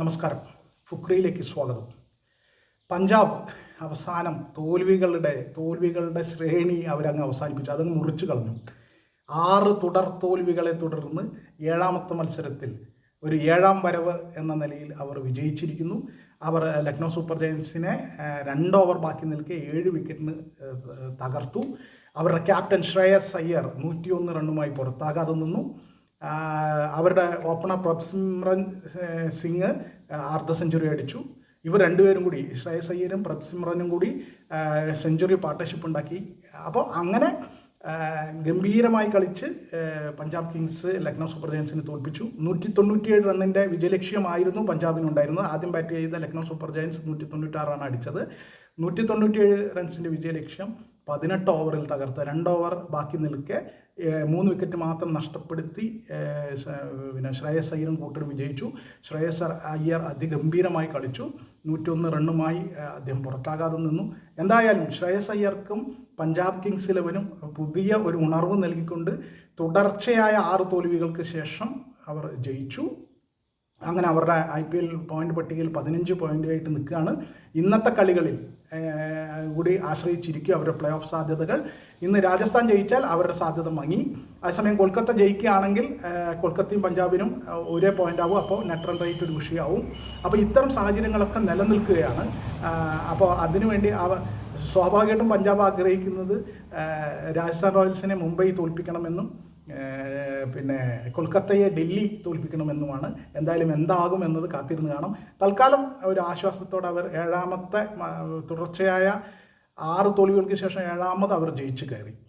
നമസ്കാരം. ഫുക്രിയിലേക്ക് സ്വാഗതം. പഞ്ചാബ് അവസാനം തോൽവികളുടെ ശ്രേണി അവരങ്ങ് അവസാനിപ്പിച്ചു. അതങ്ങ് മുറിച്ചു കളഞ്ഞു. 6 തുടർ തോൽവികളെ തുടർന്ന് 7ാമത്തെ മത്സരത്തിൽ ഒരു 7ാം വരവ് എന്ന നിലയിൽ അവർ വിജയിച്ചിരിക്കുന്നു. അവർ ലക്നൗ സൂപ്പർ ജയൻസിനെ 2 ഓവർ ബാക്കി നിൽക്കെ 7 വിക്കറ്റിന് തകർത്തു. അവരുടെ ക്യാപ്റ്റൻ ശ്രേയസ് അയ്യർ 101 റണ്ണുമായി പുറത്താകാതെ നിന്നു. അവരുടെ ഓപ്പണർ പ്രഭ്സിമ്രൻ സിംഗ് അർദ്ധ സെഞ്ചുറി അടിച്ചു. ഇവർ രണ്ടുപേരും കൂടി, ശ്രേയസ് അയ്യരും പ്രഭ്സിമ്രനും കൂടി സെഞ്ചുറി പാർട്ട്ണർഷിപ്പ് ഉണ്ടാക്കി. അപ്പോൾ അങ്ങനെ ഗംഭീരമായി കളിച്ച് പഞ്ചാബ് കിങ്സ് ലക്നൗ സൂപ്പർ ജയൻസിനെ തോൽപ്പിച്ചു. 197 റണ്ണിൻ്റെ വിജയലക്ഷ്യമായിരുന്നു പഞ്ചാബിനുണ്ടായിരുന്നത്. ആദ്യം ബാറ്റ് ചെയ്ത ലക്നൗ സൂപ്പർ ജയൻസ് 196 റൺ അടിച്ചത്. 197 റൺസിൻ്റെ വിജയലക്ഷ്യം 18 ഓവറിൽ തകർത്ത്. 2 ഓവർ ബാക്കി നിൽക്കെ 3 വിക്കറ്റ് മാത്രം നഷ്ടപ്പെടുത്തി ശ്രേയസ് അയ്യരും കൂട്ടരും വിജയിച്ചു. ശ്രേയസ് അയ്യർ അതിഗംഭീരമായി കളിച്ചു. 101 റണ്ണുമായി അദ്ദേഹം പുറത്താകാതെ നിന്നു. എന്തായാലും ശ്രേയസ് അയ്യർക്കും പഞ്ചാബ് കിങ്സ് 11 പുതിയ ഒരു ഉണർവ് നൽകിക്കൊണ്ട് തുടർച്ചയായ 6 തോൽവികൾക്ക് ശേഷം അവർ ജയിച്ചു. അങ്ങനെ അവരുടെ IPL പോയിന്റ് പട്ടികയിൽ 15 പോയിൻ്റായിട്ട് നിൽക്കുകയാണ്. ഇന്നത്തെ കളികളിൽ കൂടി ആശ്രയിച്ചിരിക്കും അവരുടെ പ്ലേ ഓഫ് സാധ്യതകൾ. ഇന്ന് രാജസ്ഥാൻ ജയിച്ചാൽ അവരുടെ സാധ്യത മങ്ങി. അതേസമയം കൊൽക്കത്ത ജയിക്കുകയാണെങ്കിൽ കൊൽക്കത്തയും പഞ്ചാബിനും ഒരേ പോയിൻ്റ് ആവും. അപ്പോൾ നെറ്റ് റൺ റേറ്റ് ഒരു വിഷയമാവും. അപ്പോൾ ഇത്തരം സാഹചര്യങ്ങളൊക്കെ നിലനിൽക്കുകയാണ്. അപ്പോൾ അതിനുവേണ്ടി സ്വാഭാവികമായിട്ടും പഞ്ചാബ് ആഗ്രഹിക്കുന്നത് രാജസ്ഥാൻ റോയൽസിനെ മുംബൈ തോൽപ്പിക്കണമെന്നും കൊൽക്കത്തയെ ഡൽഹി തോൽപ്പിക്കണമെന്നുമാണ്. എന്തായാലും എന്താകും എന്നത് കാത്തിരുന്ന് കാണാം. തൽക്കാലം ഒരു ആശ്വാസത്തോടെ അവർ 7ാമത്തെ തുടർച്ചയായ 6 തോൽവികൾക്ക് ശേഷം 7ാമത് അവർ ജയിച്ചു കയറി.